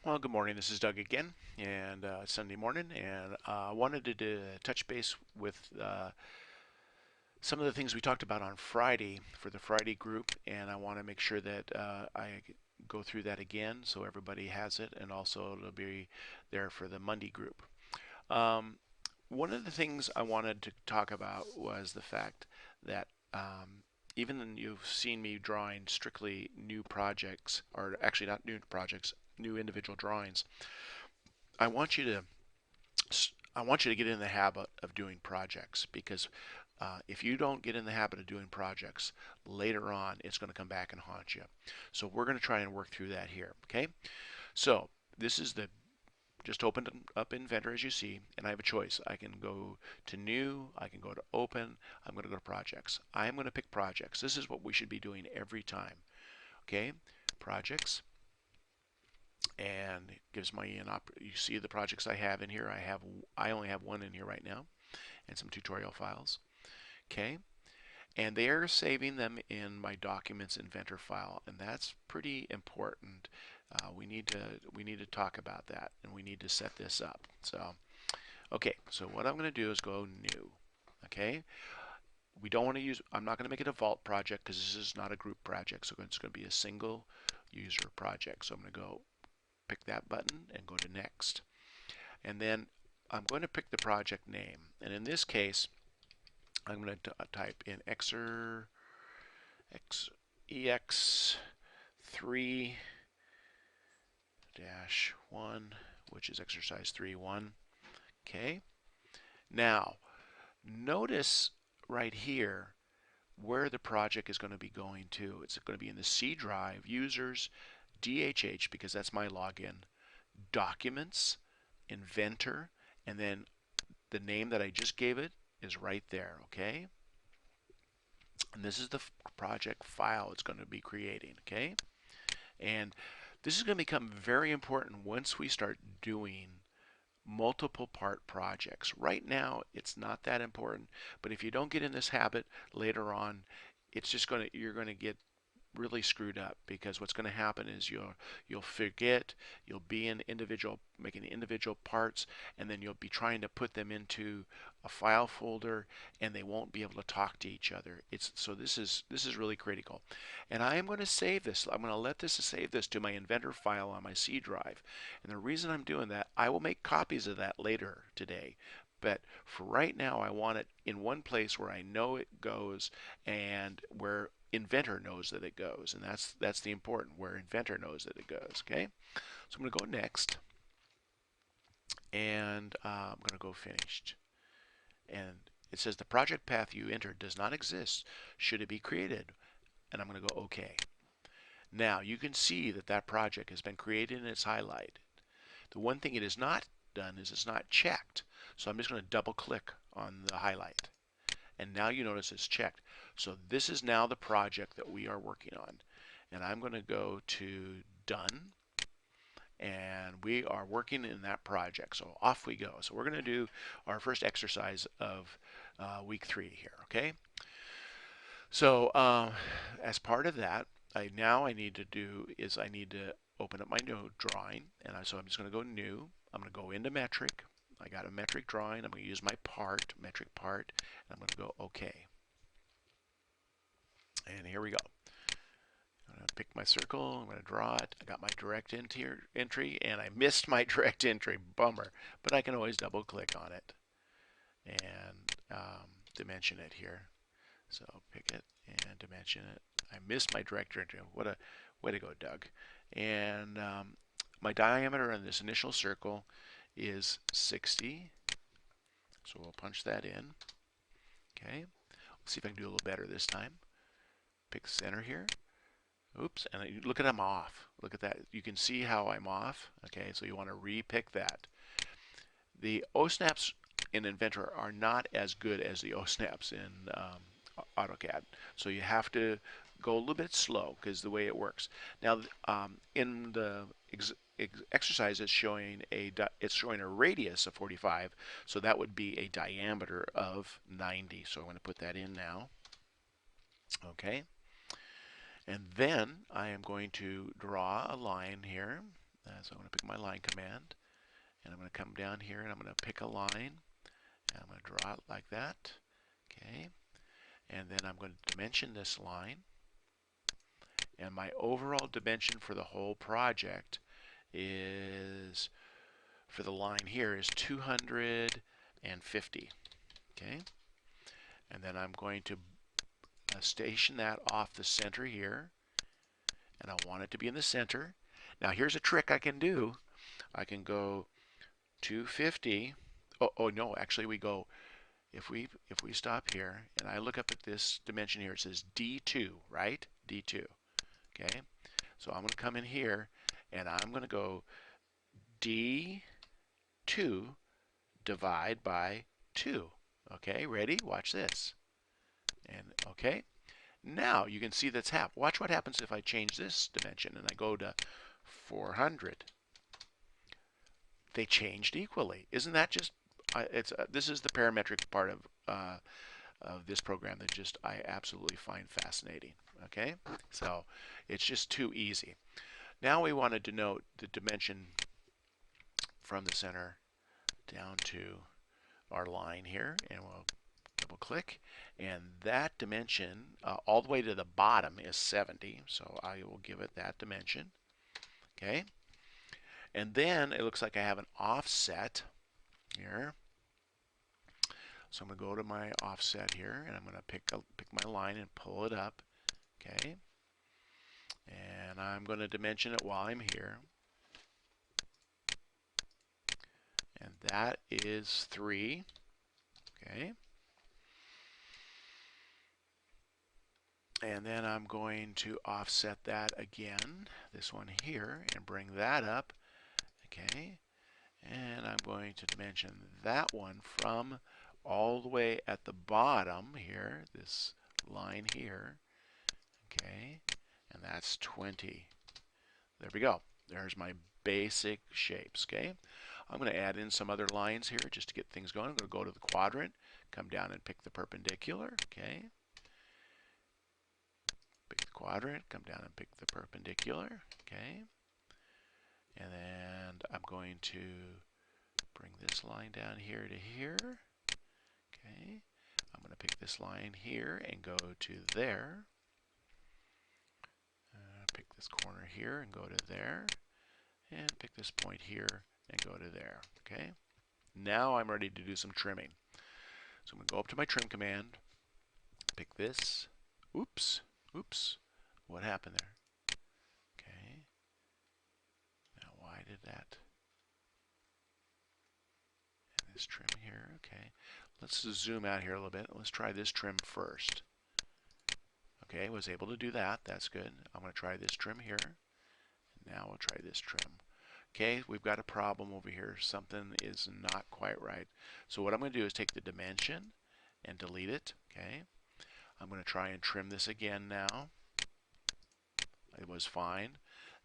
Well, good morning. This is Doug again, and it's Sunday morning, and I wanted to touch base with some of the things we talked about on Friday for the Friday group, and I want to make sure that I go through that again so everybody has it, and also it'll be there for the Monday group. Um, One of the things I wanted to talk about was the fact that even though you've seen me drawing strictly new projects, or actually not new projects, new individual drawings, I want you to I want you to get in the habit of doing projects because if you don't get in the habit of doing projects later on, it's going to come back and haunt you. So we're going to try and work through that here. Okay. So this is the just opened up Inventor as you see, and I have a choice. I can go to new, I can go to open, I'm going to go to projects. I'm going to pick projects. This is what we should be doing every time. Okay. Projects, and it gives me you see the projects I have in here. I only have one in here right now, and some tutorial files. Okay, and they are saving them in my documents inventor file, and that's pretty important. We need to talk about that, and we need to set this up. So okay, so what I'm going to do is go new. Okay, we don't want to use. I'm not going to make it a vault project because this is not a group project, so it's going to be a single user project. So I'm going to go pick that button and go to next. And then I'm going to pick the project name. And in this case, I'm going to type in EX3-1, which is exercise 3-1. Okay. Now, notice right here where the project is going to be going to. It's going to be in the C drive, users, DHH, because that's my login, documents, inventor, and then the name that I just gave it is right there, okay? And this is the project file it's going to be creating, okay? And this is going to become very important once we start doing multiple part projects. Right now, it's not that important, but if you don't get in this habit later on, you're going to get really screwed up because what's going to happen is you'll forget, you'll be in individual making individual parts, and then you'll be trying to put them into a file folder, and they won't be able to talk to each other. It's so this is really critical, and I am going to save this. I'm going to let this save this to my inventor file on my C drive, and the reason I'm doing that, I will make copies of that later today. But for right now, I want it in one place where I know it goes and where Inventor knows that it goes, and that's the important where Inventor knows that it goes. Okay, so I'm going to go next, and I'm going to go finished, and it says the project path you entered does not exist. Should it be created? And I'm going to go OK. Now you can see that that project has been created and it's highlighted. The one thing it is not done is it's not checked. So I'm just going to double click on the highlight. And now you notice it's checked. So this is now the project that we are working on. And I'm going to go to Done. And we are working in that project. So off we go. So we're going to do our first exercise of week 3 here. Okay. So as part of that, I need to do is I need to open up my new drawing. And so I'm just going to go new. I'm going to go into metric. I got a metric drawing. I'm going to use my metric part, and I'm going to go OK. And here we go. I'm going to pick my circle. I'm going to draw it. I got my direct entry, and I missed my direct entry. Bummer. But I can always double click on it and dimension it here. So pick it and dimension it. I missed my direct entry. What a way to go, Doug. And my diameter on this initial circle is 60. So we'll punch that in. Okay. Let's see if I can do a little better this time. Pick center here. Oops, and look at I'm off. Look at that. You can see how I'm off. Okay, so you want to re-pick that. The O-snaps in Inventor are not as good as the O-snaps in AutoCAD. So you have to go a little bit slow because the way it works. Now, in the exercise, it's showing a radius of 45, so that would be a diameter of 90. So I'm going to put that in now. Okay. And then I am going to draw a line here, So I'm going to pick my line command, and I'm going to come down here and I'm going to pick a line, and I'm going to draw it like that. Okay, and then I'm going to dimension this line, and my overall dimension for the whole project is, for the line here, is 250. Okay, and then I'm going to station that off the center here, and I want it to be in the center. Now here's a trick I can do. I can go 250. Oh no, actually we go, if we stop here and I look up at this dimension here, it says D2, right? D2. Okay, so I'm going to come in here and I'm going to go D2 divide by 2. Okay, ready? Watch this. And okay, now you can see that's happened. Watch what happens if I change this dimension and I go to 400. They changed equally. Isn't that just? This is the parametric part of this program that just I absolutely find fascinating. Okay, so it's just too easy. Now we want to denote the dimension from the center down to our line here, and we'll double click, and that dimension all the way to the bottom is 70, so I will give it that dimension. Okay, and then it looks like I have an offset here, so I'm going to go to my offset here, and I'm going to pick my line and pull it up. Okay, and I'm going to dimension it while I'm here, and that is 3. Okay, and then I'm going to offset that again, this one here, and bring that up. Okay, and I'm going to dimension that one from all the way at the bottom here, this line here. Okay, and that's 20. There we go. There's my basic shapes. Okay, I'm going to add in some other lines here just to get things going. I'm going to go to the quadrant, come down and pick the perpendicular. Okay, pick the quadrant, come down and pick the perpendicular. Okay, and then I'm going to bring this line down here to here. Okay, I'm going to pick this line here and go to there. Pick this corner here and go to there. And pick this point here and go to there. Okay, now I'm ready to do some trimming. So I'm going to go up to my trim command, pick this. Oops, what happened there? Okay, now why did that? And this trim here, okay. Let's zoom out here a little bit. Let's try this trim first. Okay, was able to do that. That's good. I'm going to try this trim here. Now we'll try this trim. Okay, we've got a problem over here. Something is not quite right. So what I'm going to do is take the dimension and delete it. Okay, I'm going to try and trim this again now. It was fine.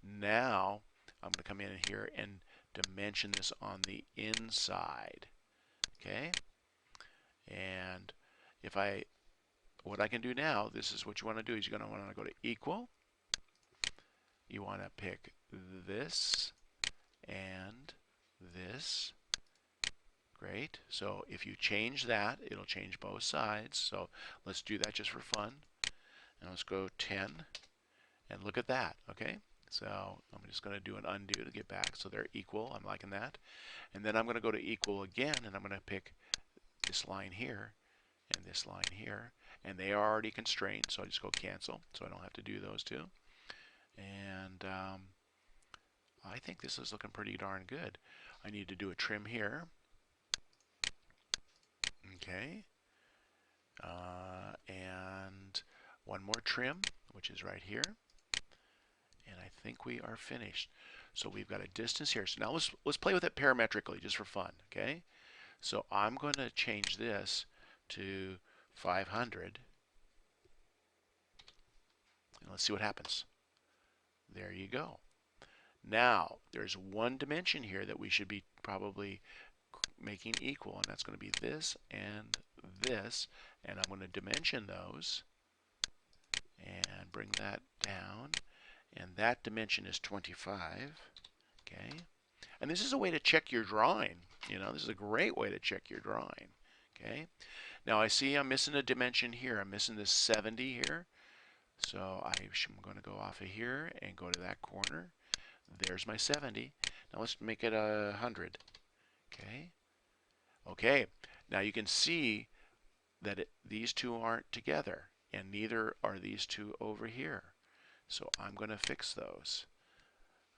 Now I'm going to come in here and dimension this on the inside. Okay, and what I can do now, this is what you want to do, is you're going to want to go to equal. You want to pick this and this. Great. So if you change that, it'll change both sides. So let's do that just for fun. And let's go 10. And look at that. Okay. So I'm just going to do an undo to get back. So they're equal. I'm liking that. And then I'm going to go to equal again, and I'm going to pick this line here and this line here. And they are already constrained, so I just go cancel. So I don't have to do those two. And I think this is looking pretty darn good. I need to do a trim here. Okay. And one more trim, which is right here. And I think we are finished. So we've got a distance here. So now let's play with it parametrically just for fun. Okay. So I'm going to change this to 500. And let's see what happens. There you go. Now, there's one dimension here that we should be probably making equal, and that's going to be this and this. And I'm going to dimension those and bring that down. And that dimension is 25. Okay. And this is a way to check your drawing. This is a great way to check your drawing. Okay. Now I see I'm missing a dimension here. I'm missing this 70 here. So I'm going to go off of here and go to that corner. There's my 70. Now let's make it 100. Okay. Okay. Now you can see that these two aren't together, and neither are these two over here. So I'm going to fix those.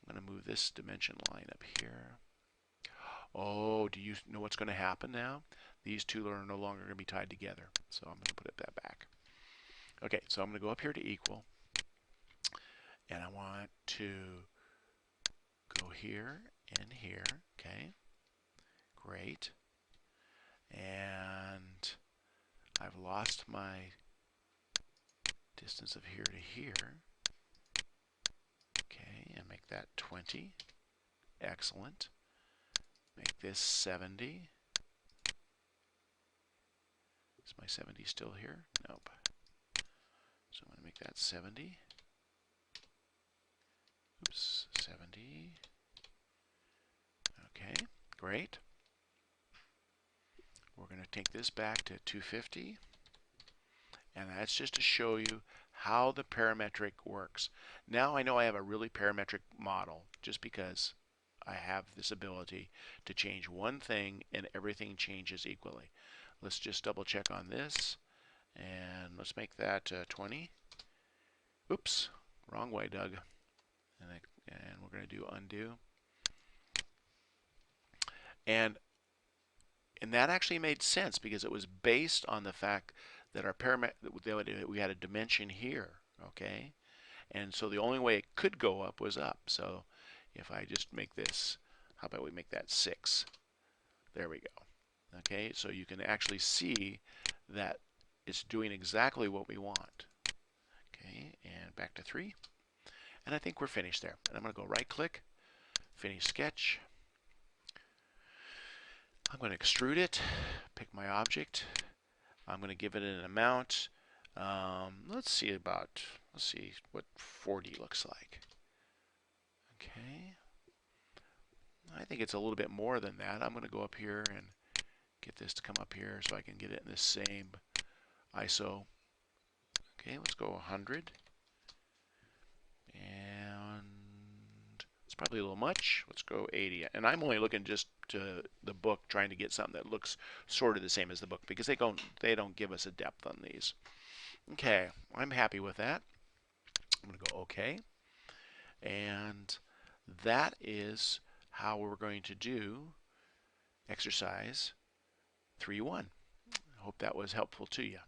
I'm going to move this dimension line up here. Oh, do you know what's going to happen now? These two are no longer going to be tied together. So I'm going to put that back. Okay, so I'm going to go up here to equal. And I want to go here and here. Okay, great. And I've lost my distance of here to here. Okay, and make that 20. Excellent. Make this 70. Is my 70 still here? Nope. So I'm going to make that 70. Oops, 70. Okay, great. We're going to take this back to 250. And that's just to show you how the parametric works. Now I know I have a really parametric model just because I have this ability to change one thing and everything changes equally. Let's just double check on this, and let's make that 20. Oops, wrong way, Doug. And we're going to do undo. And that actually made sense because it was based on the fact that our we had a dimension here, okay? And so the only way it could go up was up. So if I just make this, how about we make that 6? There we go. Okay, so you can actually see that it's doing exactly what we want. Okay, and back to 3. And I think we're finished there. And I'm going to go right click, finish sketch. I'm going to extrude it, pick my object. I'm going to give it an amount. Let's see what 40 looks like. Okay. I think it's a little bit more than that. I'm going to go up here and get this to come up here so I can get it in the same ISO. Okay, let's go 100. And it's probably a little much. Let's go 80. And I'm only looking just to the book, trying to get something that looks sort of the same as the book because they don't give us a depth on these. Okay, I'm happy with that. I'm going to go OK. And that is how we're going to do exercise 3.1. I hope that was helpful to you.